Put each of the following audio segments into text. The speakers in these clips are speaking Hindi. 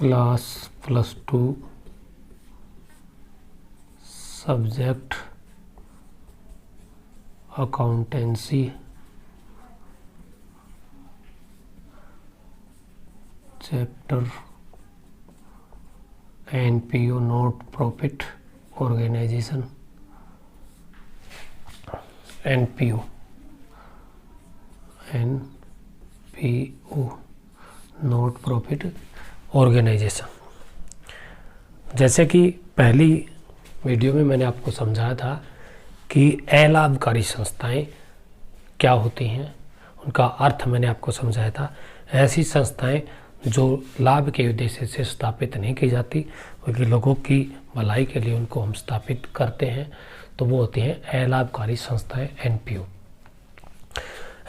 Class +2 subject accountancy chapter NPO not profit organisation. NPO not profit organisation. जैसे कि पहली वीडियो में मैंने आपको समझाया था कि अलाभकारी संस्थाएं क्या होती हैं, उनका अर्थ मैंने आपको समझाया था। ऐसी संस्थाएं जो लाभ के उद्देश्य से स्थापित नहीं की जाती, क्योंकि लोगों की भलाई के लिए उनको हम स्थापित करते हैं, तो वो होती हैं अलाभकारी संस्थाएं, एनपीओ।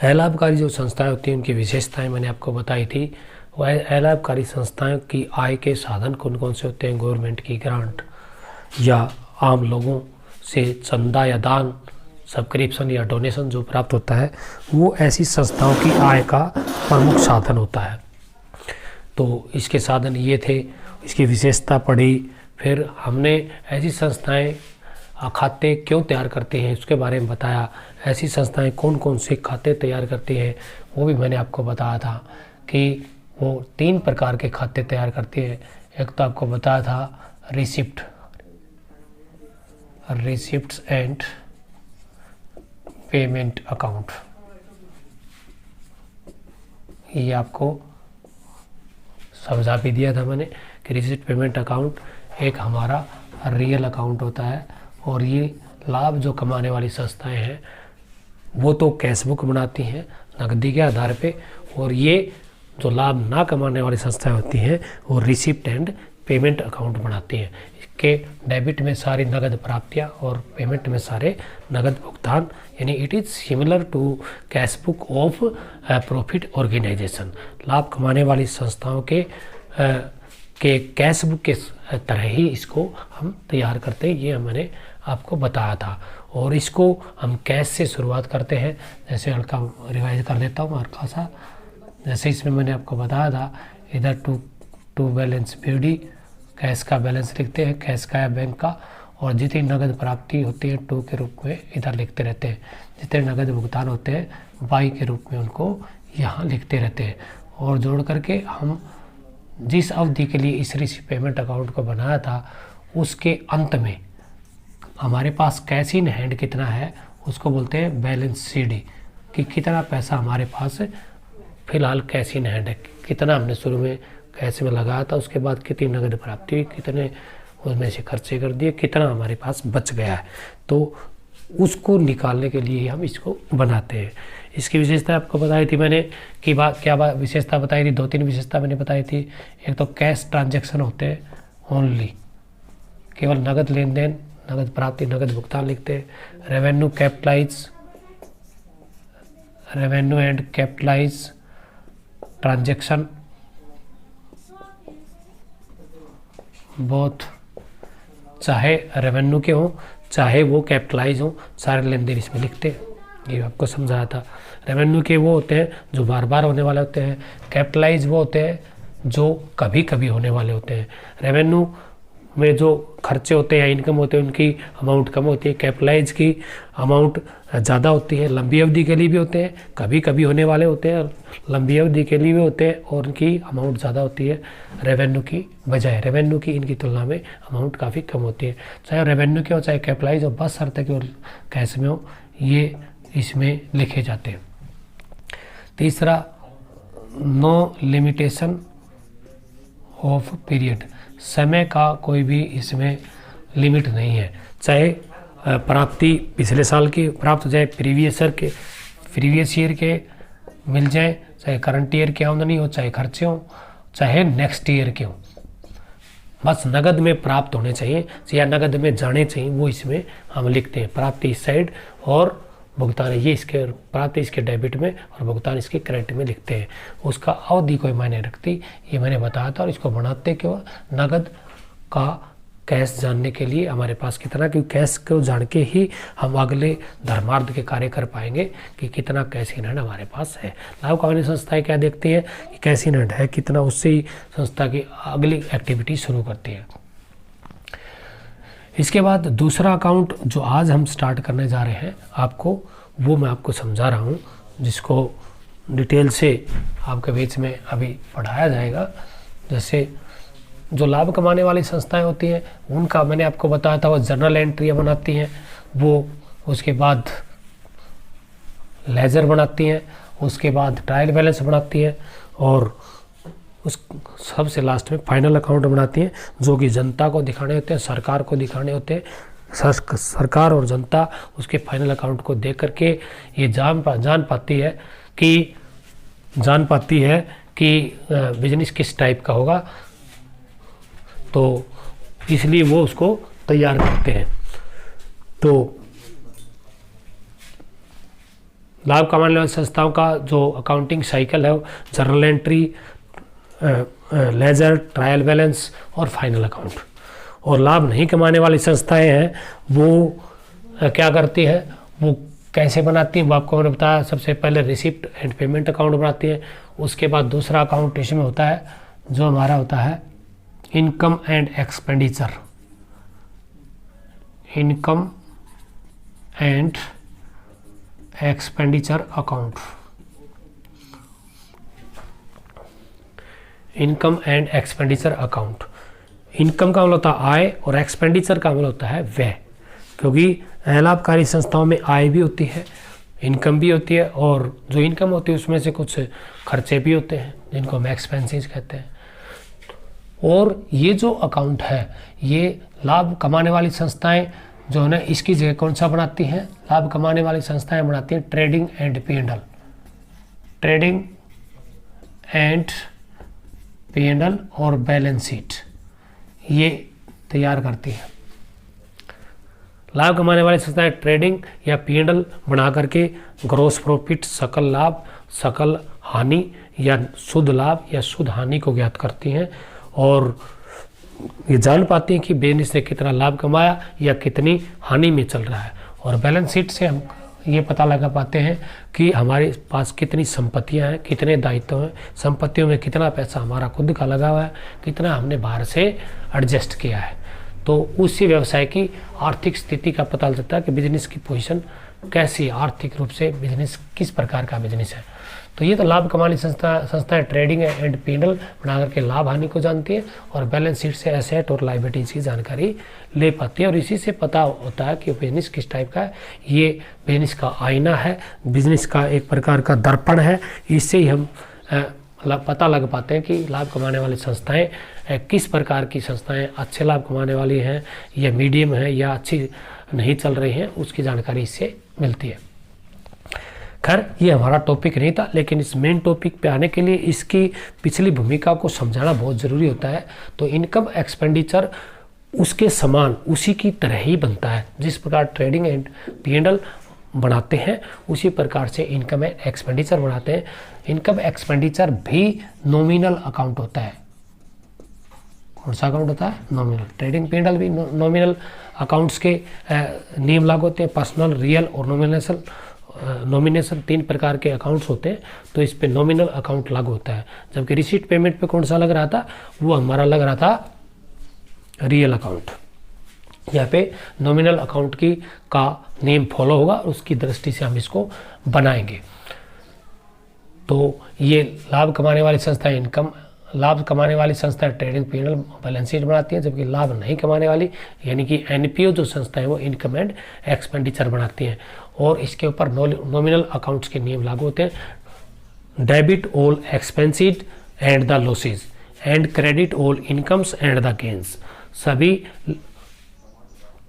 अलाभकारी जो संस्थाएं होती हैं उनकी विशेषताएं मैंने आपको बताई थी। वह अलाभकारी संस्थाओं की आय के साधन कौन कौन से होते हैं? गवर्नमेंट की ग्रांट या आम लोगों से चंदा या दान, सब्सक्रिप्शन या डोनेशन जो प्राप्त होता है, वो ऐसी संस्थाओं की आय का प्रमुख साधन होता है। तो इसके साधन ये थे, इसकी विशेषता पढ़ी। फिर हमने ऐसी संस्थाएं खाते क्यों तैयार करते हैं उसके बारे में बताया। ऐसी संस्थाएं कौन कौन से खाते तैयार करती हैं वो भी मैंने आपको बताया था कि वो 3 प्रकार के खाते तैयार करती है। एक तो आपको बताया था रिसिप्ट्स एंड पेमेंट अकाउंट। ये आपको समझा भी दिया था मैंने कि रिसिप्ट पेमेंट अकाउंट एक हमारा रियल अकाउंट होता है, और ये लाभ जो कमाने वाली संस्थाएं हैं वो तो कैश बुक बनाती हैं नकदी के आधार पे, और ये जो लाभ ना कमाने वाली संस्थाएं होती हैं वो रिसिप्ट एंड पेमेंट अकाउंट बनाती हैं। इसके डेबिट में सारी नगद प्राप्तियां और पेमेंट में सारे नगद भुगतान, यानी it is similar to cash book of profit organisation. लाभ कमाने वाली संस्थाओं के कैश बुक के तरह ही इसको हम तैयार करते हैं, ये मैंने आपको बताया था। और इसको हम कैश से शुरुआत करते हैं। जैसे हल्का रिवाइज कर देता हूँ हल्का सा। जैसे इसमें मैंने आपको बताया था, इधर टू बैलेंस पीडी, कैश का बैलेंस लिखते हैं, कैश का या बैंक का, और जितनी नगद प्राप्ति होती है 2 के रूप में इधर लिखते रहते हैं। जितने नगद भुगतान होते हैं वाई के रूप में उनको यहाँ लिखते रहते हैं। और जोड़ करके हम जिस अवधि के लिए इस रिसिप्ट पेमेंट अकाउंट को बनाया था उसके अंत में हमारे पास कैश इन हैंड कितना है उसको बोलते हैं बैलेंस सीडी, कि कितना पैसा हमारे पास फिलहाल कैश इन हैंड है, कितना हमने शुरू में कैश में लगाया था, उसके बाद कितनी नगद प्राप्ति हुई, कितने उसमें से खर्चे कर दिए, कितना हमारे पास बच गया है। तो उसको निकालने के लिए हम इसको बनाते हैं। इसकी विशेषता आपको बताई थी मैंने कि विशेषता बताई थी, 2-3 विशेषता मैंने बताई थी। एक तो कैश ट्रांजैक्शन होते हैं ओनली, केवल नगद लेन देन, नगद प्राप्ति, नगद भुगतान लिखते हैं। Revenue and capitalise transaction both, चाहे रेवेन्यू के हों चाहे वो कैपिटलाइज हो, सारे लेन देन इसमें लिखते हैं। ये आपको समझाया था। रेवेन्यू के वो होते हैं जो बार बार होने वाले होते हैं, कैपिटलाइज वो होते हैं जो कभी कभी होने वाले होते हैं। रेवेन्यू में जो खर्चे होते हैं या इनकम होते हैं उनकी अमाउंट कम होती है, कैपिटलाइज की अमाउंट ज़्यादा होती है। लंबी अवधि के लिए भी होते हैं, कभी कभी होने वाले होते हैं, लंबी अवधि के लिए भी होते हैं, और उनकी अमाउंट ज़्यादा होती है रेवेन्यू की बजाय। रेवेन्यू की इनकी तुलना में अमाउंट काफ़ी कम होती है, चाहे रेवेन्यू के हो चाहे कैपिटलाइज हो, बस शर्त है कि कैश में हो, ये इसमें लिखे जाते हैं। तीसरा, नो लिमिटेशन ऑफ पीरियड, समय का कोई भी इसमें लिमिट नहीं है। चाहे प्राप्ति पिछले साल की प्राप्त हो जाए, प्रीवियस ईयर के मिल जाए, चाहे करंट ईयर की आमदनी हो, चाहे खर्चे हो, चाहे नेक्स्ट ईयर के हो, बस नगद में प्राप्त होने चाहिए या नगद में जाने चाहिए, वो इसमें हम लिखते हैं। प्राप्ति इस साइड और भुगतान ये इसके, प्राप्ति इसके डेबिट में और भुगतान इसके क्रेडिट में लिखते हैं। उसका अवधि कोई मायने रखती, ये मैंने बताया था। और इसको बनाते क्यों? नगद का कैश जानने के लिए हमारे पास कितना, क्योंकि कैश को जान के ही हम अगले धर्मार्थ के कार्य कर पाएंगे कि कितना कैश इन हैंड हमारे पास है। लाभ कमाने संस्थाएं क्या देखती हैं कि कैश इन हैंड है कितना, उससे ही संस्था की अगली एक्टिविटी शुरू करती है। इसके बाद दूसरा अकाउंट जो आज हम स्टार्ट करने जा रहे हैं आपको, वो मैं आपको समझा रहा हूँ, जिसको डिटेल से आपके बीच में अभी पढ़ाया जाएगा। जैसे जो लाभ कमाने वाली संस्थाएं होती हैं उनका मैंने आपको बताया था, वो जर्नल एंट्रियाँ बनाती हैं, वो उसके बाद लेजर बनाती हैं, उसके बाद ट्रायल बैलेंस बनाती हैं, और उस सबसे लास्ट में फाइनल अकाउंट बनाती हैं, जो कि जनता को दिखाने होते हैं, सरकार को दिखाने होते हैं। सरकार और जनता उसके फाइनल अकाउंट को देख करके ये जान पाती है कि बिजनेस किस टाइप का होगा, तो इसलिए वो उसको तैयार करते हैं। तो लाभ कमाने वाली संस्थाओं का जो अकाउंटिंग साइकिल है, journal entry, ledger, trial balance और फाइनल अकाउंट। और लाभ नहीं कमाने वाली संस्थाएं हैं वो क्या करती है, वो कैसे बनाती हैं, वो आपको मैंने बताया। सबसे पहले रिसिप्ट एंड पेमेंट अकाउंट बनाती है, उसके बाद दूसरा अकाउंट इसमें होता है जो हमारा होता है income and expenditure, income and expenditure account, income and expenditure account. Income का मतलब होता है आय और एक्सपेंडिचर का मतलब होता है व्यय, क्योंकि लाभकारी संस्थाओं में आय भी होती है, इनकम भी होती है, और जो इनकम होती है उसमें से कुछ खर्चे भी होते हैं जिनको हम एक्सपेंसेस कहते हैं। और ये जो अकाउंट है ये लाभ कमाने वाली संस्थाएं जो है ना, इसकी जगह कौन सा बनाती हैं, लाभ कमाने वाली संस्थाएं बनाती हैं trading and P&L, trading and P&L और बैलेंस शीट ये तैयार करती है। लाभ कमाने वाली संस्थाएं ट्रेडिंग या P&L बना करके ग्रॉस प्रॉफिट, सकल लाभ, सकल हानि या शुद्ध लाभ या शुद्ध हानि को ज्ञात करती हैं, और ये जान पाती हैं कि बिजनेस ने कितना लाभ कमाया या कितनी हानि में चल रहा है। और बैलेंस शीट से हम ये पता लगा पाते हैं कि हमारे पास कितनी संपत्तियां हैं, कितने दायित्व हैं, संपत्तियों में कितना पैसा हमारा खुद का लगा हुआ है, कितना हमने बाहर से एडजस्ट किया है। तो उसी व्यवसाय की आर्थिक स्थिति का पता चलता है कि बिजनेस की पोजीशन कैसी है, आर्थिक रूप से बिजनेस किस प्रकार का बिजनेस है। तो ये तो लाभ कमाने संस्थाएं ट्रेडिंग एंड P&L बना करके लाभ हानि को जानती है, और बैलेंस शीट से एसेट और लायबिलिटीज की जानकारी ले पाती है, और इसी से पता होता है कि बिजनेस किस टाइप का है। ये बिजनेस का आईना है, बिजनेस का एक प्रकार का दर्पण है। इससे ही हम पता लग पाते हैं कि लाभ कमाने वाली संस्थाएं किस प्रकार की संस्थाएं अच्छे लाभ कमाने वाली हैं या मीडियम है या अच्छी नहीं चल रही हैं, उसकी जानकारी इससे मिलती है। खैर ये हमारा टॉपिक नहीं था, लेकिन इस मेन टॉपिक पे आने के लिए इसकी पिछली भूमिका को समझाना बहुत ज़रूरी होता है। तो इनकम एक्सपेंडिचर उसके समान, उसी की तरह ही बनता है। जिस प्रकार ट्रेडिंग एंड P&L बनाते हैं उसी प्रकार से इनकम एंड एक्सपेंडिचर बनाते हैं। इनकम एक्सपेंडिचर भी नॉमिनल अकाउंट होता है। कौन सा अकाउंट होता है? नॉमिनल। ट्रेडिंग P&L भी नॉमिनल अकाउंट्स के नियम लागू होते हैं। पर्सनल, रियल और नॉमिनेशन 3 प्रकार के अकाउंट्स होते हैं, तो इस पे नॉमिनल अकाउंट लागू होता है। जबकि रिसीट पेमेंट पे कौन सा लग रहा था? वो हमारा लग रहा था रियल अकाउंट। यहाँ पे नॉमिनल अकाउंट की का नेम फॉलो होगा, उसकी दृष्टि से हम इसको बनाएंगे। तो ये लाभ कमाने वाली संस्थाएं लाभ कमाने वाली संस्थाएं ट्रेडिंग P&L बैलेंस शीट बनाती हैं, जबकि लाभ नहीं कमाने वाली यानी कि NPO जो संस्था है वो इनकम एंड एक्सपेंडिचर बनाती हैं, और इसके ऊपर नॉमिनल अकाउंट्स के नियम लागू होते हैं। Debit all expenses and the losses and credit all incomes and the gains. सभी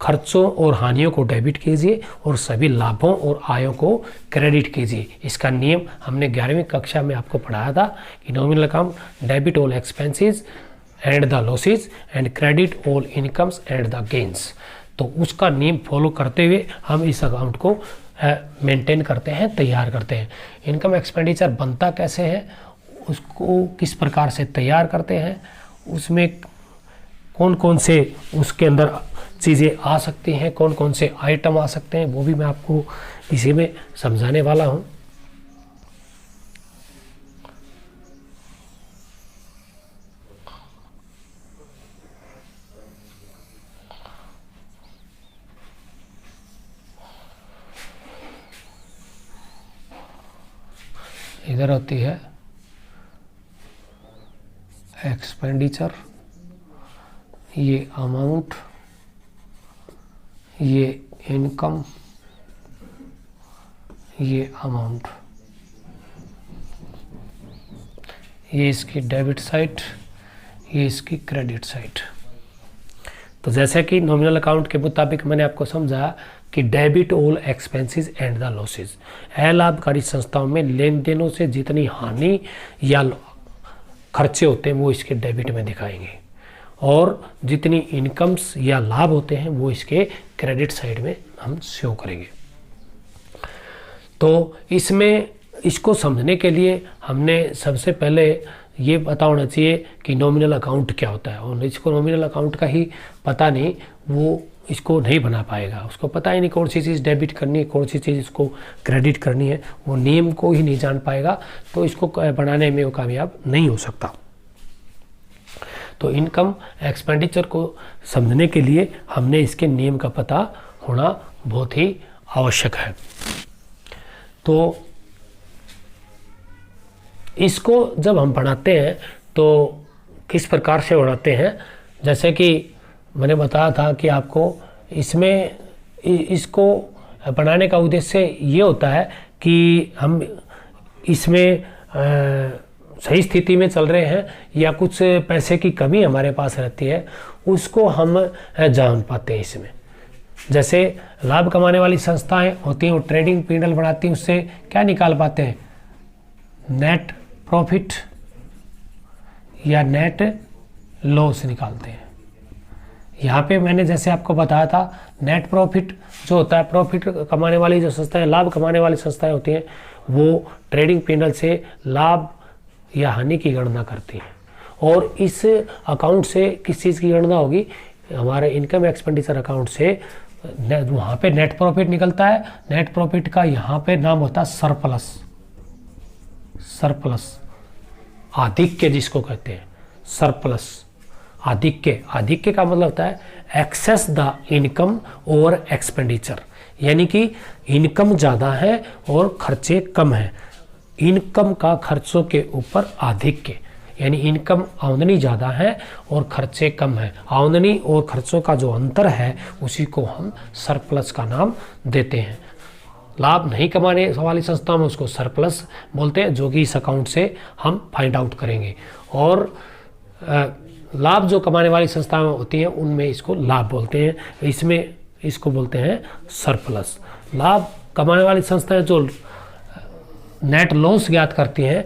खर्चों और हानियों को डेबिट कीजिए और सभी लाभों और आयों को क्रेडिट कीजिए। इसका नियम हमने 11वीं कक्षा में आपको पढ़ाया था कि nominal account debit all expenses and the losses and credit all incomes and the gains. तो उसका नियम फॉलो करते हुए हम इस अकाउंट को मेंटेन करते हैं, तैयार करते हैं। इनकम एक्सपेंडिचर बनता कैसे है, उसको किस प्रकार से तैयार करते हैं, उसमें कौन कौन से उसके अंदर चीज़ें आ सकती हैं, कौन कौन से आइटम आ सकते हैं, वो भी मैं आपको इसी में समझाने वाला हूँ। इधर होती है एक्सपेंडिचर, ये अमाउंट, ये इनकम, ये अमाउंट, ये इसकी डेबिट साइड, ये इसकी क्रेडिट साइड। तो जैसे कि नॉमिनल अकाउंट के मुताबिक मैंने आपको समझा कि debit all expenses and the losses, अलाभकारी संस्थाओं में लेन देनों से जितनी हानि या खर्चे होते हैं वो इसके डेबिट में दिखाएंगे, और जितनी इनकम्स या लाभ होते हैं वो इसके क्रेडिट साइड में हम शो करेंगे। तो इसमें इसको समझने के लिए हमने सबसे पहले ये पता होना चाहिए कि नॉमिनल अकाउंट क्या होता है, और इसको नॉमिनल अकाउंट का ही पता नहीं, वो इसको नहीं बना पाएगा, उसको पता ही नहीं कौन सी चीज़ डेबिट करनी है, कौन सी चीज़ इसको क्रेडिट करनी है, वो नेम को ही नहीं जान पाएगा, तो इसको बनाने में वो कामयाब नहीं हो सकता। तो इनकम एक्सपेंडिचर को समझने के लिए हमने इसके नेम का पता होना बहुत ही आवश्यक है। तो इसको जब हम पढ़ाते हैं तो किस प्रकार से पढ़ाते हैं, जैसे कि मैंने बताया था कि आपको इसमें इसको बनाने का उद्देश्य ये होता है कि हम इसमें सही स्थिति में चल रहे हैं या कुछ पैसे की कमी हमारे पास रहती है, उसको हम जान पाते हैं इसमें। जैसे लाभ कमाने वाली संस्थाएं होती हैं, वो ट्रेडिंग पी&एल बनाती हैं, उससे क्या निकाल पाते हैं, नेट प्रॉफिट या नेट लॉस निकालते हैं। यहाँ पे मैंने जैसे आपको बताया था, नेट प्रॉफिट जो होता है, प्रॉफिट कमाने वाली जो संस्थाएं, लाभ कमाने वाली संस्थाएं होती हैं, वो ट्रेडिंग पी&एल से लाभ या हानि की गणना करती हैं, और इस अकाउंट से किस चीज़ की गणना होगी, हमारे इनकम एक्सपेंडिचर अकाउंट से वहाँ पे नेट प्रॉफिट निकलता है। नेट प्रॉफिट का यहाँ पे नाम होता है सरप्लस, सरप्लस आधिक्य जिसको कहते हैं, सरप्लस आधिक्य। आधिक्य का मतलब होता है एक्सेस द इनकम और एक्सपेंडिचर, यानी कि इनकम ज़्यादा है और खर्चे कम हैं। इनकम का खर्चों के ऊपर आधिक्य, यानी इनकम आमदनी ज़्यादा है और खर्चे कम है, आमदनी और खर्चों का जो अंतर है उसी को हम सरप्लस का नाम देते हैं। लाभ नहीं कमाने वाली संस्थाओं में उसको सरप्लस बोलते हैं, जो कि इस अकाउंट से हम फाइंड आउट करेंगे, और लाभ जो कमाने वाली संस्थाएं होती हैं उनमें इसको लाभ बोलते हैं, इसमें इसको बोलते हैं सरप्लस। लाभ कमाने वाली संस्थाएं जो नेट लॉस ज्ञात करती हैं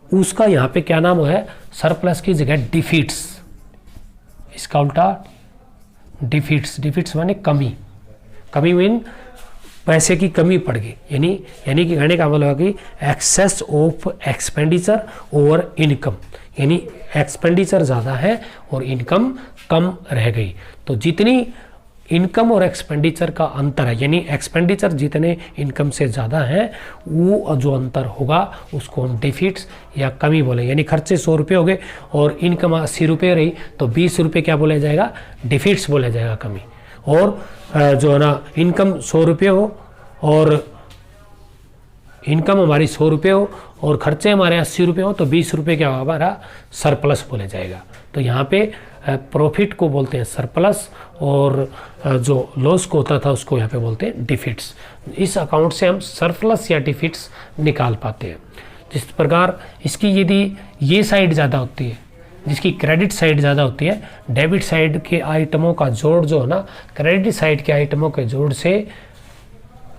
उसका यहाँ पे क्या नाम है, सरप्लस की जगह डिफीट्स, इसका उल्टा डिफीट्स। डिफीट्स माने कमी, कमी मीन पैसे की कमी पड़ गई, यानी कि कहने का मतलब है कि excess of expenditure over income, यानी एक्सपेंडिचर ज़्यादा है और इनकम कम रह गई। तो जितनी इनकम और एक्सपेंडिचर का अंतर है, यानी एक्सपेंडिचर जितने इनकम से ज़्यादा है वो जो अंतर होगा उसको हम डिफिट्स या कमी बोले। यानी खर्चे 100 रुपये हो गए और इनकम 80 रुपये रही तो 20 रुपये क्या बोला जाएगा, डिफिट्स बोला जाएगा, कमी। और जो है ना इनकम 100 रुपये हो और इनकम हमारी 100 रुपये हो और खर्चे हमारे 80 रुपये हो तो 20 रुपये क्या होगा, हमारा सरप्लस बोला जाएगा। तो यहाँ पे प्रॉफिट को बोलते हैं सरप्लस और जो लॉस को होता था उसको यहाँ पे बोलते हैं डिफिट्स। इस अकाउंट से हम सरप्लस या डिफिट्स निकाल पाते हैं। जिस प्रकार इसकी यदि ये साइड ज़्यादा होती है, जिसकी क्रेडिट साइड ज़्यादा होती है, डेबिट साइड के आइटमों का जोड़ जो है ना क्रेडिट साइड के आइटमों के जोड़ से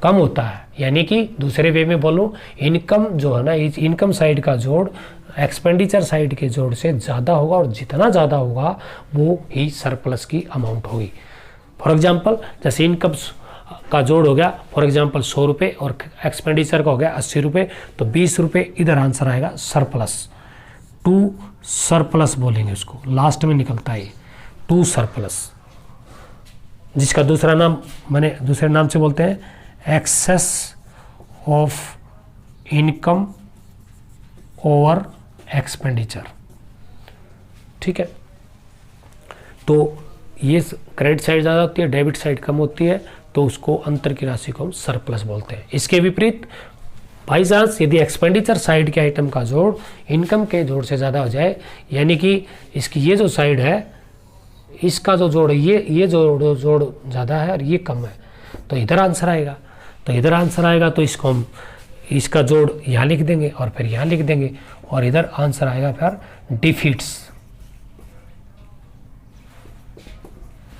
कम होता है। यानी कि दूसरे वे में बोलूँ, इनकम जो है ना, इनकम साइड का जोड़ एक्सपेंडिचर साइड के जोड़ से ज़्यादा होगा और जितना ज़्यादा होगा वो ही सरप्लस की अमाउंट होगी। फॉर एग्जांपल जैसे इनकम का जोड़ हो गया फॉर एग्जांपल 100 रुपये और एक्सपेंडिचर का हो गया 80 रुपये, तो 20 रुपये इधर आंसर आएगा सरप्लस। टू सरप्लस बोलेंगे उसको, लास्ट में निकलता है टू सरप्लस, जिसका दूसरा नाम मैंने दूसरे नाम से बोलते हैं excess of income over expenditure. ठीक है, तो ये क्रेडिट साइड ज़्यादा होती है, डेबिट साइड कम होती है, तो उसको अंतर की राशि को हम सरप्लस बोलते हैं। इसके विपरीत बाई चांस यदि एक्सपेंडिचर साइड के आइटम का जोड़ इनकम के जोड़ से ज़्यादा हो जाए, यानी कि इसकी ये जो साइड है इसका जो जोड़ ये जोड़ ज़्यादा है और ये कम है, तो इधर आंसर आएगा। तो इधर आंसर आएगा तो इसको हम इसका जोड़ यहाँ लिख देंगे और फिर यहाँ लिख देंगे, और इधर आंसर आएगा फिर डिफिट्स,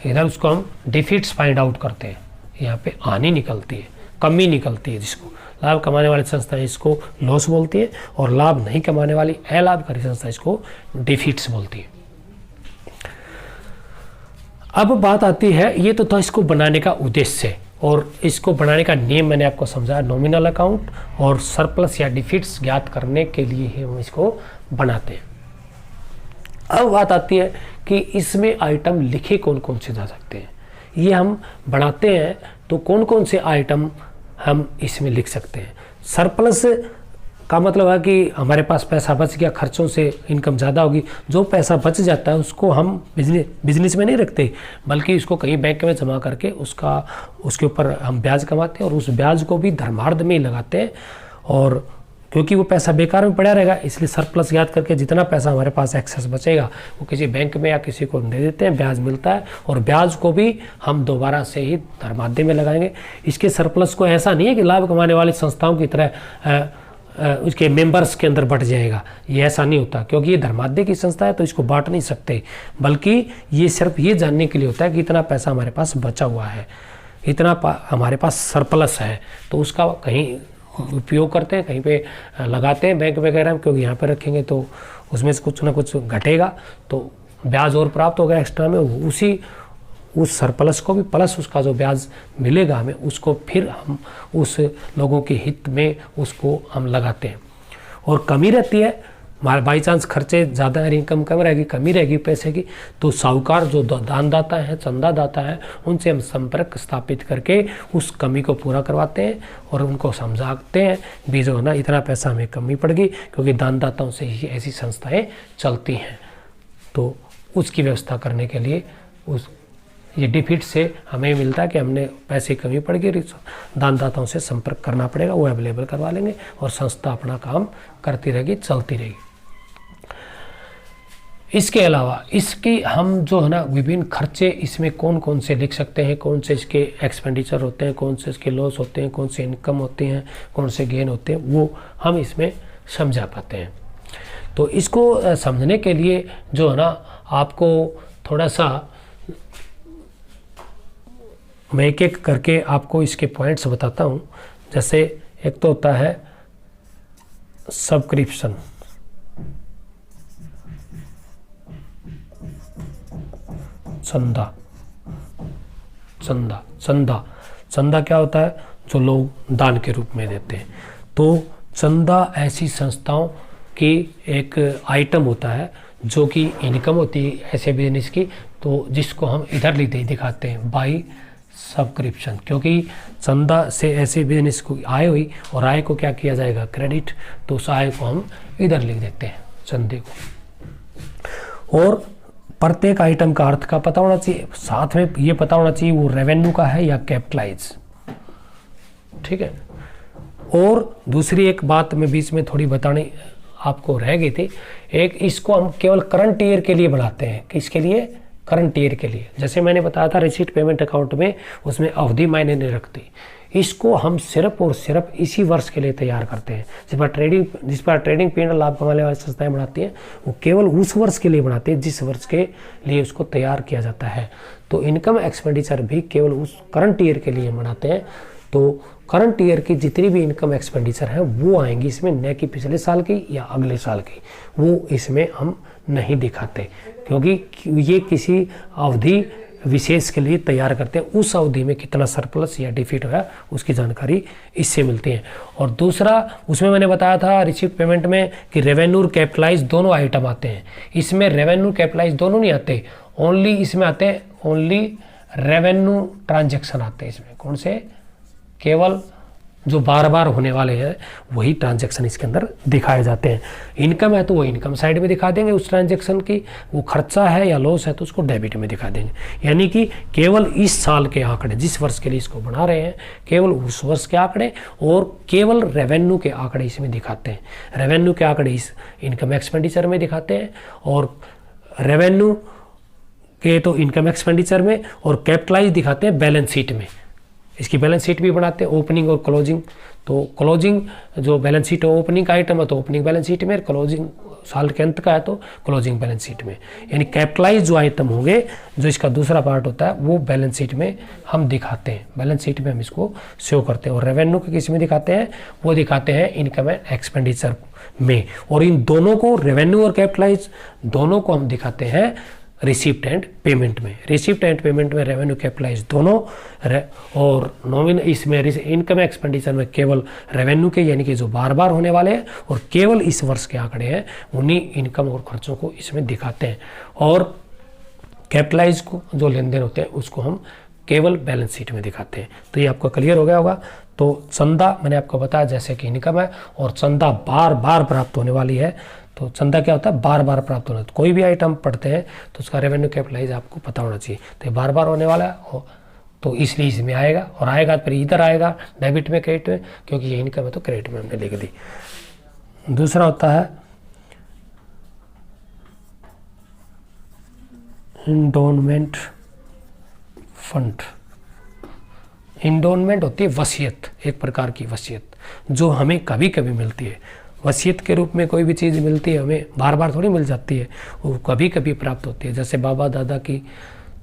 इधर उसको हम डिफिट्स फाइंड आउट करते हैं। यहाँ पे हानि निकलती है, कमी निकलती है, जिसको लाभ कमाने वाली संस्थाएं इसको लॉस बोलती है, और लाभ नहीं कमाने वाली अलाभकारी संस्था इसको डिफिट्स बोलती है। अब बात आती है, ये तो था इसको बनाने का उद्देश्य, और इसको बनाने का नियम मैंने आपको समझाया, नॉमिनल अकाउंट और सरप्लस या डिफिट्स ज्ञात करने के लिए ही हम इसको बनाते हैं। अब बात आती है कि इसमें आइटम लिखे कौन कौन से जा सकते हैं। ये हम बनाते हैं तो कौन कौन से आइटम हम इसमें लिख सकते हैं। सरप्लस का मतलब है कि हमारे पास पैसा बच गया, खर्चों से इनकम ज़्यादा होगी, जो पैसा बच जाता है उसको हम बिजनेस में नहीं रखते, बल्कि उसको कहीं बैंक में जमा करके उसके ऊपर हम ब्याज कमाते हैं, और उस ब्याज को भी धर्मार्थ में ही लगाते हैं, और क्योंकि वो पैसा बेकार में पड़ा रहेगा, इसलिए सरप्लस याद करके जितना पैसा हमारे पास एक्सेस बचेगा वो किसी बैंक में या किसी को दे देते हैं, ब्याज मिलता है, और ब्याज को भी हम दोबारा से ही धर्मार्थ में लगाएंगे। इसके सरप्लस को ऐसा नहीं है कि लाभ कमाने वाली संस्थाओं की तरह उसके मेंबर्स के अंदर बट जाएगा, ये ऐसा नहीं होता, क्योंकि ये धर्माद्य की संस्था है तो इसको बांट नहीं सकते, बल्कि ये सिर्फ ये जानने के लिए होता है कि इतना पैसा हमारे पास बचा हुआ है, इतना हमारे पास सरप्लस है, तो उसका कहीं उपयोग करते हैं, कहीं पे लगाते हैं बैंक वगैरह में, क्योंकि यहाँ पे रखेंगे तो उसमें से कुछ ना कुछ घटेगा, तो ब्याज और प्राप्त होगा एक्स्ट्रा में, उस सरप्लस को भी प्लस उसका जो ब्याज मिलेगा हमें, उसको फिर हम उस लोगों के हित में उसको हम लगाते हैं। और कमी रहती है, बाई चांस खर्चे ज़्यादा है, इनकम कम रहेगी, कमी रहेगी पैसे की, तो साहूकार जो दानदाता हैं, चंदादाता हैं, उनसे हम संपर्क स्थापित करके उस कमी को पूरा करवाते हैं और उनको समझाते हैं भी जो है ना इतना पैसा हमें कमी पड़ गई, क्योंकि दानदाताओं से ही ऐसी संस्थाएं चलती हैं, तो उसकी व्यवस्था करने के लिए ये डिफिट से हमें मिलता है कि हमने पैसे कमी पड़ गई, दानदाताओं से संपर्क करना पड़ेगा, वो अवेलेबल करवा लेंगे और संस्था अपना काम करती रहेगी, चलती रहेगी। इसके अलावा इसकी हम जो है ना विभिन्न खर्चे इसमें कौन कौन से लिख सकते हैं, कौन से इसके एक्सपेंडिचर होते हैं, कौन से इसके लॉस होते हैं, कौन से इनकम होते हैं, कौन से गेन होते हैं, वो हम इसमें समझा पाते हैं। तो इसको समझने के लिए जो है ना आपको थोड़ा सा मैं एक एक करके आपको इसके पॉइंट्स बताता हूँ। जैसे एक तो होता है सब्सक्रिप्शन, चंदा। चंदा चंदा चंदा क्या होता है? जो लोग दान के रूप में देते हैं। तो चंदा ऐसी संस्थाओं की एक आइटम होता है जो कि इनकम होती है ऐसे बिजनेस की, तो जिसको हम इधर दिखाते हैं बाई सब्सक्रिप्शन, क्योंकि चंदा से ऐसे बिजनेस को आय हुई और आय को क्या किया जाएगा? क्रेडिट, तो उस आय को हम इधर लिख देते हैं चंदे को। और प्रत्येक आइटम का अर्थ का पता होना चाहिए, साथ में ये पता होना चाहिए वो रेवेन्यू का है या कैपिटलाइज, ठीक है। और दूसरी एक बात मैं बीच में थोड़ी बतानी आपको रह गई थी, एक इसको हम केवल करंट ईयर के लिए बनाते हैं। किसके लिए? करंट ईयर के लिए। जैसे मैंने बताया था रिसीट पेमेंट अकाउंट में उसमें अवधि मायने नहीं रखती, इसको हम सिर्फ और सिर्फ इसी वर्ष के लिए तैयार करते हैं। जिस पर ट्रेडिंग पीरियड लाभ कमाने वाली संस्थाएं बनाती हैं वो केवल उस वर्ष के लिए बनाती है जिस वर्ष के लिए उसको तैयार किया जाता है। तो इनकम एक्सपेंडिचर भी केवल उस करंट ईयर के लिए बनाते हैं। तो करंट ईयर की जितनी भी इनकम एक्सपेंडिचर है वो आएंगी इसमें, न कि पिछले साल की या अगले साल की, वो इसमें हम नहीं दिखाते, क्योंकि ये किसी अवधि विशेष के लिए तैयार करते हैं, उस अवधि में कितना सरप्लस या डिफिट हुआ उसकी जानकारी इससे मिलती है। और दूसरा उसमें मैंने बताया था रिसीव्ड पेमेंट में कि रेवेन्यू और कैपिटलाइज दोनों आइटम आते हैं। इसमें रेवेन्यू कैपिटलाइज दोनों नहीं आते, ओनली इसमें आते हैं ओनली रेवेन्यू ट्रांजैक्शन आते हैं इसमें। कौन से? केवल जो बार बार होने वाले हैं वही ट्रांजैक्शन इसके अंदर दिखाए जाते हैं। इनकम है तो वो इनकम साइड में दिखा देंगे उस ट्रांजैक्शन की, वो खर्चा है या लॉस है तो उसको डेबिट में दिखा देंगे। यानी कि केवल इस साल के आंकड़े, जिस वर्ष के लिए इसको बना रहे हैं, केवल उस वर्ष के आंकड़े और केवल रेवेन्यू के आंकड़े इसमें दिखाते हैं। रेवेन्यू के आंकड़े इस इनकम एक्सपेंडिचर में दिखाते हैं और रेवेन्यू के तो इनकम एक्सपेंडिचर में, और कैपिटलाइज दिखाते हैं बैलेंस शीट में। इसकी बैलेंस शीट भी बनाते हैं, ओपनिंग और क्लोजिंग। तो क्लोजिंग जो बैलेंस शीट है ओपनिंग का आइटम है तो ओपनिंग बैलेंस शीट में, क्लोजिंग साल के अंत का है तो क्लोजिंग बैलेंस शीट में। यानी कैपिटलाइज जो आइटम होंगे, जो इसका दूसरा पार्ट होता है, वो बैलेंस शीट में हम दिखाते हैं, बैलेंस शीट में हम इसको शो करते हैं। और रेवेन्यू के किस में दिखाते हैं? वो दिखाते हैं इनकम एंड एक्सपेंडिचर में। और इन दोनों को, रेवेन्यू और कैपिटलाइज दोनों को हम दिखाते हैं रिसिप्ट एंड पेमेंट में। रिसिप्ट एंड पेमेंट में रेवेन्यू कैपिटलाइज दोनों, और नॉमिन इसमें इनकम एक्सपेंडिचर में केवल रेवेन्यू के यानी कि जो बार बार होने वाले हैं और केवल इस वर्ष के आंकड़े हैं उन्हीं इनकम और खर्चों को इसमें दिखाते हैं। और कैपिटलाइज को जो लेन देन होते हैं उसको हम केवल बैलेंस शीट में दिखाते हैं। तो ये आपको क्लियर हो गया होगा। तो चंदा मैंने आपको बताया जैसे कि इनकम है और चंदा बार बार प्राप्त होने वाली है। तो चंदा क्या होता है? बार बार प्राप्त होना। तो कोई भी आइटम पढ़ते हैं तो उसका रेवेन्यू कैपिटलाइज आपको पता होना चाहिए। तो ये बार बार होने वाला है तो इसलिए इसमें आएगा, और आएगा फिर इधर आएगा डेबिट में, क्रेडिट में, क्योंकि ये इनकम है तो क्रेडिट में हमने लिख दी। दूसरा होता है इंडोनमेंट फंड। इंडोनमेंट होती है वसीयत, एक प्रकार की वसीयत जो हमें कभी कभी मिलती है। वसीयत के रूप में कोई भी चीज़ मिलती है, हमें बार बार थोड़ी मिल जाती है, वो कभी कभी प्राप्त होती है। जैसे बाबा दादा की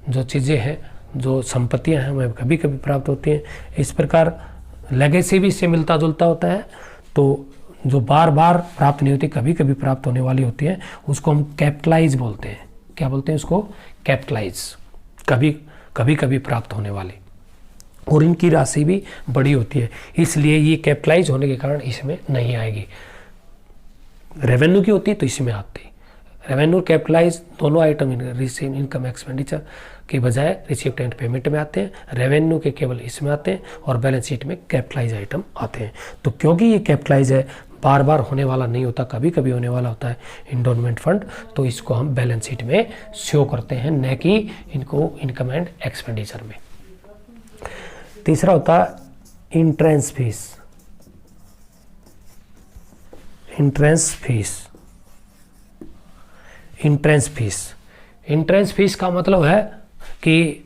जो चीज़ें हैं, जो संपत्तियां हैं, हमें कभी कभी प्राप्त होती हैं। इस प्रकार लेगेसी भी इससे मिलता जुलता होता है। तो जो बार बार प्राप्त नहीं होती, कभी कभी प्राप्त होने वाली होती है, उसको हम कैपिटलाइज बोलते हैं। क्या बोलते हैं उसको? कैपिटलाइज, कभी कभी प्राप्त होने वाली, और इनकी राशि भी बड़ी होती है, इसलिए ये कैपिटलाइज होने के कारण इसमें नहीं आएगी। रेवेन्यू की होती है तो इसमें आती है। रेवेन्यू कैपिटलाइज दोनों आइटम रिसीव इनकम एक्सपेंडिचर के बजाय रिसीव्ड एंड पेमेंट में आते हैं। रेवेन्यू के केवल इसमें आते हैं और बैलेंस शीट में कैपिटलाइज आइटम आते हैं। तो क्योंकि ये कैपिटलाइज है, बार बार होने वाला नहीं होता, कभी कभी होने वाला होता है इंडोनमेंट फंड, तो इसको हम बैलेंस शीट में शो करते हैं, न कि इनको इनकम एंड एक्सपेंडिचर में। तीसरा होता है entrance fees. Entrance fees, entrance fees, entrance fees का मतलब है कि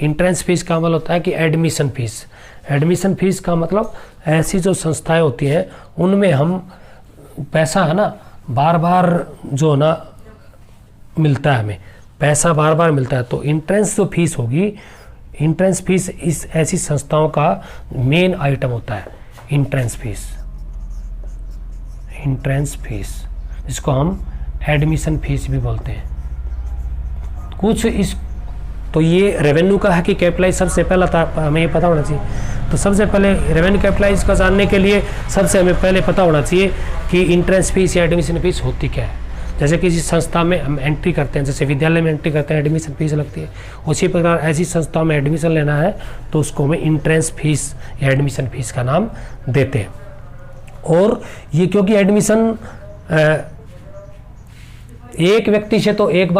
इंट्रेंस फीस का मतलब होता है कि एडमिशन फीस। एडमिशन फीस का मतलब ऐसी जो संस्थाएं होती हैं उनमें हम पैसा है ना बार बार जो ना मिलता है, हमें पैसा बार बार मिलता है। तो इंट्रेंस जो फीस होगी, इंट्रेंस फीस इस ऐसी संस्थाओं का मेन आइटम होता है। इंट्रेंस फीस, इंट्रेंस फीस जिसको हम एडमिशन फीस भी बोलते हैं। कुछ इस तो ये रेवेन्यू का है कि कैपिटलाइज सबसे पहला था, हमें ये पता होना चाहिए। तो सबसे पहले रेवेन्यू कैपिटलाइज का जानने के लिए सबसे हमें पहले पता होना चाहिए कि इंट्रेंस फीस या एडमिशन फीस होती क्या है। जैसे किसी संस्था में हम एंट्री करते हैं, जैसे विद्यालय में एंट्री करते हैं, एडमिशन फीस लगती है, उसी प्रकार ऐसी संस्था में एडमिशन लेना है तो उसको हमें इंट्रेंस फीस या एडमिशन फीस का नाम देते हैं। और ये क्योंकि एडमिशन एक व्यक्ति से तो एक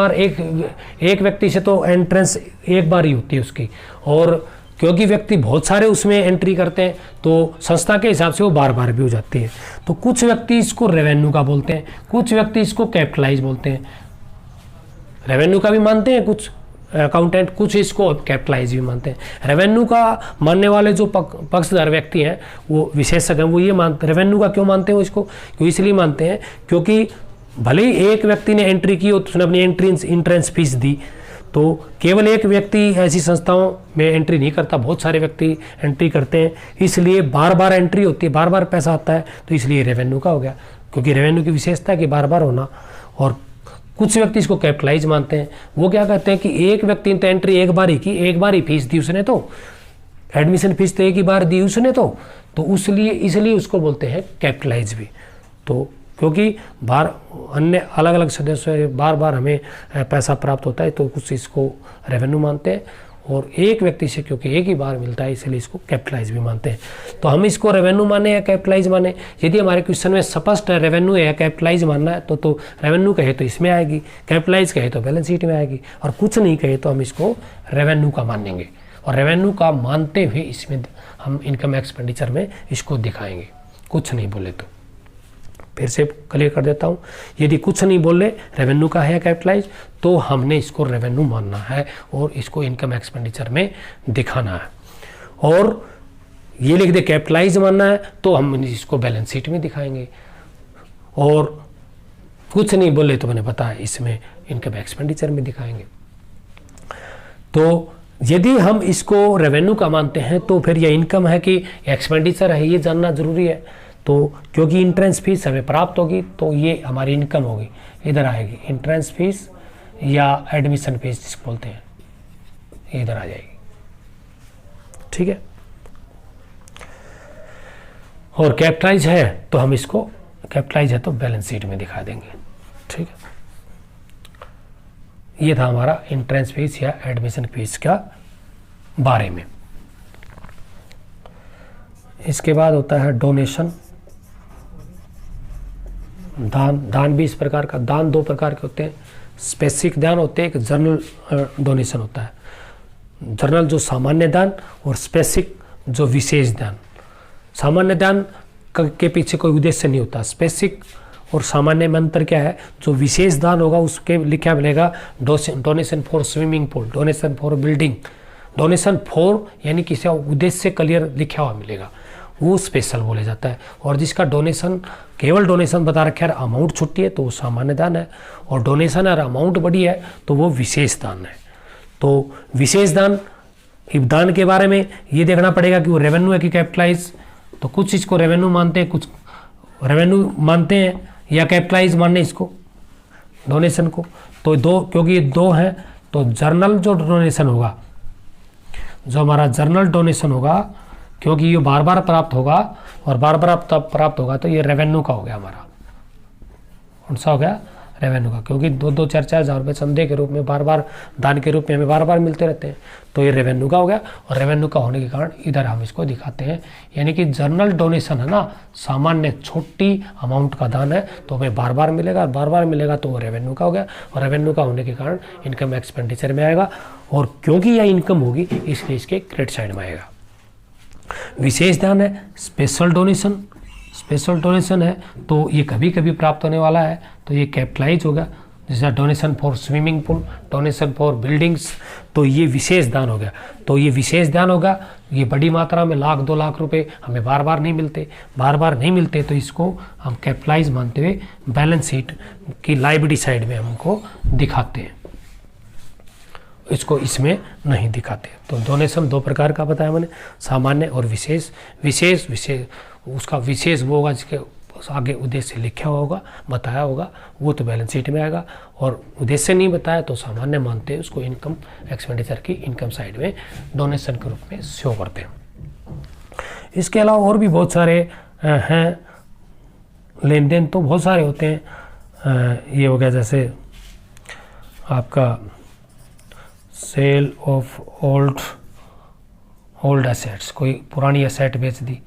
व्यक्ति से तो एंट्रेंस एक बार ही होती है उसकी, और क्योंकि व्यक्ति बहुत सारे उसमें एंट्री करते हैं तो संस्था के हिसाब से वो बार बार भी हो जाती है। तो कुछ व्यक्ति इसको रेवेन्यू का बोलते हैं, कुछ व्यक्ति इसको कैपिटलाइज बोलते हैं। रेवेन्यू का भी मानते हैं कुछ अकाउंटेंट, कुछ इसको कैपिटलाइज भी मानते हैं। रेवेन्यू का मानने वाले जो पक्षधर व्यक्ति हैं, वो विशेषज्ञ हैं, वो ये मानते रेवेन्यू का क्यों मानते हैं वो इसको, क्यों इसलिए मानते हैं क्योंकि भले ही एक व्यक्ति ने एंट्री की और उसने अपनी इंट्रेंस फीस दी, तो केवल एक व्यक्ति ऐसी संस्थाओं में एंट्री नहीं करता, बहुत सारे व्यक्ति एंट्री करते हैं, इसलिए बार बार एंट्री होती है, बार बार पैसा आता है, तो इसलिए रेवेन्यू का हो गया। क्योंकि रेवेन्यू की विशेषता है कि बार बार होना। और कुछ व्यक्ति इसको कैपिटलाइज मानते हैं। वो क्या कहते हैं कि एक व्यक्ति ने तो एंट्री एक बार ही की, एक बार ही फीस दी उसने, तो एडमिशन फीस तो एक ही बार दी उसने, तो इसलिए उसको बोलते हैं कैपिटलाइज भी। तो क्योंकि बार अन्य अलग अलग सदस्य बार बार हमें पैसा प्राप्त होता है, तो कुछ इसको रेवेन्यू मानते हैं, और एक व्यक्ति से क्योंकि एक ही बार मिलता है इसलिए इसको कैपिटलाइज भी मानते हैं। तो हम इसको रेवेन्यू माने या कैपिटलाइज माने, यदि हमारे क्वेश्चन में स्पष्ट है रेवेन्यू या कैपिटलाइज मानना है तो रेवेन्यू कहे तो इसमें आएगी, कैपिटलाइज कहे तो बैलेंस शीट में आएगी, और कुछ नहीं कहे तो हम इसको रेवेन्यू का मानेंगे, और रेवेन्यू का मानते हुए इसमें हम इनकम एक्सपेंडिचर में इसको दिखाएंगे, कुछ नहीं बोले तो। फिर से क्लियर कर देता हूँ, यदि कुछ नहीं बोले रेवेन्यू का है कैपिटलाइज, तो हमने इसको रेवेन्यू मानना है और इसको इनकम एक्सपेंडिचर में दिखाना है। और ये लिख दे कैपिटलाइज मानना है तो हम इसको बैलेंस शीट में दिखाएंगे, और कुछ नहीं बोले तो मैंने बताया इसमें इनकम एक्सपेंडिचर में दिखाएंगे। तो यदि हम इसको रेवेन्यू का मानते हैं तो फिर यह इनकम है कि एक्सपेंडिचर है, ये जानना जरूरी है। तो क्योंकि इंट्रेंस फीस हमें प्राप्त होगी तो ये हमारी इनकम होगी, इधर आएगी इंट्रेंस फीस या एडमिशन फीस जिसको बोलते हैं, ये इधर आ जाएगी। ठीक है, और कैपिटलाइज है तो हम इसको कैपिटलाइज है तो बैलेंस शीट में दिखा देंगे। ठीक है, ये था हमारा इंट्रेंस फीस या एडमिशन फीस का बारे में। इसके बाद होता है डोनेशन, दान भी इस प्रकार का। दान दो प्रकार के होते हैं, स्पेसिफिक दान होते हैं, एक जनरल डोनेशन होता है, जनरल जो सामान्य दान, और स्पेसिफिक जो विशेष दान। सामान्य दान के पीछे कोई उद्देश्य नहीं होता, स्पेसिफिक और सामान्य में अंतर क्या है, जो विशेष दान होगा उसके लिखा मिलेगा donation for swimming pool, donation for building, donation for यानी किसी उद्देश्य से क्लियर लिखा हुआ मिलेगा, वो स्पेशल बोले जाता है। और जिसका डोनेशन केवल डोनेशन बता रखा है, अमाउंट छुट्टी है तो वो सामान्य दान है, और डोनेशन और अमाउंट बड़ी है तो वो विशेष दान है। तो विशेष दान के बारे में ये देखना पड़ेगा कि वो रेवेन्यू है कि कैपिटलाइज। तो कुछ इसको रेवेन्यू मानते हैं, कुछ रेवेन्यू मानते हैं या कैपिटलाइज मानने इसको डोनेशन को। तो दो, क्योंकि ये दो हैं, तो जर्नल जो डोनेशन होगा, जो हमारा जर्नल डोनेशन होगा, क्योंकि ये बार बार प्राप्त होगा और बार बार प्राप्त होगा, तो ये रेवेन्यू का हो गया हमारा। कौन सा हो गया? रेवेन्यू का, क्योंकि 2-2, 4-4 हज़ार रुपये संदेह के रूप में बार बार दान के रूप में हमें बार बार मिलते रहते हैं, तो ये रेवेन्यू का हो गया। और रेवेन्यू का होने के कारण इधर हम इसको दिखाते हैं, यानी कि जर्नल डोनेशन है ना, सामान्य छोटी अमाउंट का दान है तो हमें बार बार मिलेगा, और बार बार मिलेगा तो वो रेवेन्यू का हो गया। और रेवेन्यू का होने के कारण इनकम एक्सपेंडिचर में आएगा, और क्योंकि यह इनकम होगी इसलिए इसके क्रेडिट साइड में आएगा। विशेष दान है, स्पेशल डोनेशन, स्पेशल डोनेशन है तो ये कभी कभी प्राप्त होने वाला है, तो ये कैपिटलाइज होगा। जैसे donation for swimming pool, donation for buildings, तो ये विशेष दान हो गया। तो ये विशेष दान होगा, ये बड़ी मात्रा में 1-2 लाख रुपए हमें बार बार नहीं मिलते, बार बार नहीं मिलते, तो इसको हम कैपिटलाइज मानते हुए बैलेंस शीट की लायबिलिटी साइड में हमको दिखाते हैं, इसको इसमें नहीं दिखाते। तो डोनेशन 2 प्रकार का बताया मैंने, सामान्य और विशेष। विशेष उसका विशेष वो होगा जिसके आगे उद्देश्य लिखा हुआ होगा, बताया होगा, वो तो बैलेंस शीट में आएगा। और उद्देश्य नहीं बताया तो सामान्य मानते हैं, उसको इनकम एक्सपेंडिचर की इनकम साइड में डोनेशन के रूप में शो करते हैं। इसके अलावा और भी बहुत सारे हैं लेन देन, तो बहुत सारे होते हैं। ये हो गया जैसे आपका सेल ऑफ ओल्ड एसेट्स, कोई पुरानी एसेट बेच दी,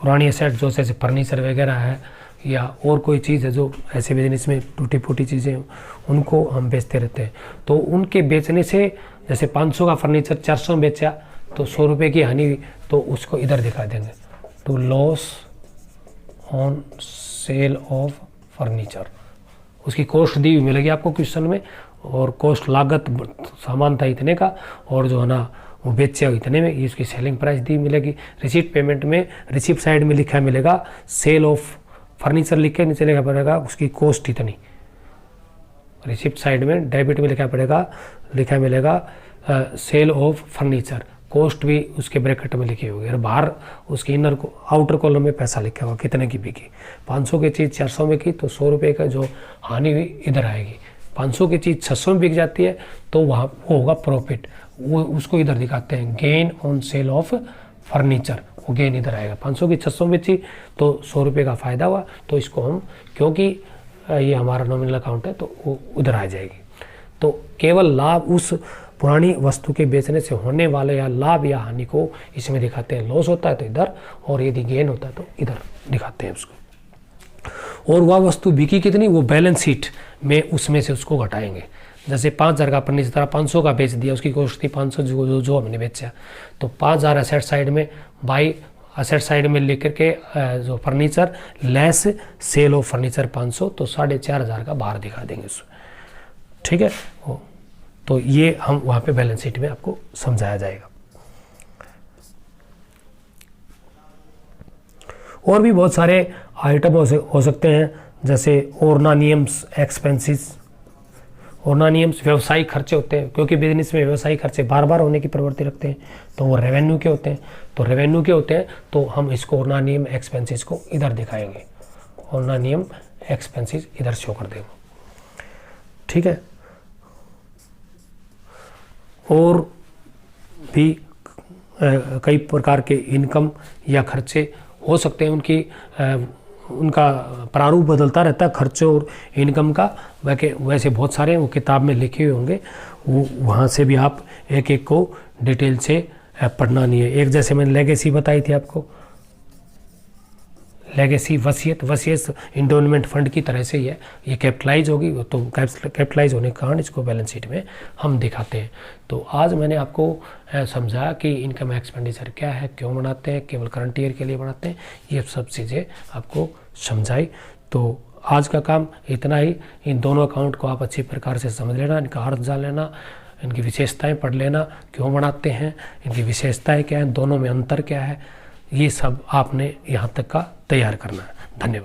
पुरानी एसेट जो जैसे फर्नीचर वगैरह है या और कोई चीज़ है जो ऐसे बिजनेस में टूटी फूटी चीज़ें उनको हम बेचते रहते हैं। तो उनके बेचने से जैसे 500 का फर्नीचर 400 में बेचा तो 100 रुपये की हानि हुई, तो उसको इधर दिखा देंगे, तो loss on sale of furniture. उसकी कॉस्ट दी हुई मिलेगी आपको क्वेश्चन में, और कॉस्ट लागत सामान था इतने का और जो है ना वो बेचे इतने में, ये उसकी सेलिंग प्राइस दी मिलेगी। रिसीट पेमेंट में रिसीप्ट साइड में लिखा मिलेगा सेल ऑफ फर्नीचर, लिख के नीचे लिखा पड़ेगा उसकी कॉस्ट इतनी। रिसीप्ट साइड में डेबिट में लिखा मिलेगा सेल ऑफ फर्नीचर, कॉस्ट भी उसके ब्रैकेट में लिखी होगी और बाहर उसके इनर को आउटर कॉलम में पैसा लिखा होगा कितने की बिकी। 500 की चीज़ 400 में की तो 100 रुपये का जो हानि हुई इधर आएगी। 500 की चीज़ 600 में बिक जाती है तो वहाँ वो होगा प्रॉफिट, वो उसको इधर दिखाते हैं gain on sale of furniture, वो गेन इधर आएगा। 500 की 600 में बेची तो 100 रुपये का फ़ायदा हुआ, तो इसको हम क्योंकि ये हमारा नॉमिनल अकाउंट है तो वो उधर आ जाएगी। तो केवल लाभ उस पुरानी वस्तु के बेचने से होने वाले या लाभ या हानि को इसमें दिखाते हैं। लॉस होता है तो इधर, और यदि गेन होता है तो इधर दिखाते हैं उसको। और वह वस्तु बिकी कितनी, वो बैलेंस शीट में उसमें से उसको घटाएंगे। जैसे 5,000 का फर्नीचर तरह 500 का बेच दिया, उसकी कॉस्ट थी 500 जो हमने बेचा, तो 5,000 असेट साइड में बाई असेट साइड में लेकर के जो furniture less sale of furniture 500, तो 4,500 का बाहर दिखा देंगे उसमें। ठीक है, तो ये हम वहाँ पे बैलेंस शीट में आपको समझाया जाएगा। और भी बहुत सारे आइटम हो सकते हैं, जैसे ऑर्नानियम्स एक्सपेंसेस। ऑर्नानियम्स व्यवसायिक खर्चे होते हैं, क्योंकि बिजनेस में व्यवसायिक खर्चे बार बार होने की प्रवृत्ति रखते हैं, तो वो रेवेन्यू के होते हैं। तो रेवेन्यू के होते हैं तो हम इसको ऑर्नानियम एक्सपेंसेस को इधर दिखाएंगे, ऑर्नानियम एक्सपेंसेस इधर शो कर देंगे। ठीक है, और भी कई प्रकार के इनकम या खर्चे हो सकते हैं, उनका प्रारूप बदलता रहता है खर्चों और इनकम का। वैसे बहुत सारे वो किताब में लिखे हुए होंगे, वो वहाँ से भी आप एक एक को डिटेल से पढ़ना नहीं है। एक जैसे मैंने लेगेसी बताई थी आपको, लेगेसी वसीयत इंडोलमेंट फंड की तरह से ही है, ये कैपिटलाइज होगी, तो कैपिटलाइज होने के कारण इसको बैलेंस शीट में हम दिखाते हैं। तो आज मैंने आपको समझाया कि इनकम एक्सपेंडिचर क्या है, क्यों बनाते हैं, केवल करंट ईयर के लिए बनाते हैं, ये सब चीज़ें आपको समझाई। तो आज का काम इतना ही। इन दोनों अकाउंट को आप अच्छी प्रकार से समझ लेना, इनका अर्थ जान लेना, इनकी विशेषताएं पढ़ लेना, क्यों बनाते हैं, इनकी विशेषताएं क्या हैं, दोनों में अंतर क्या है, ये सब आपने यहाँ तक का तैयार करना है। धन्यवाद।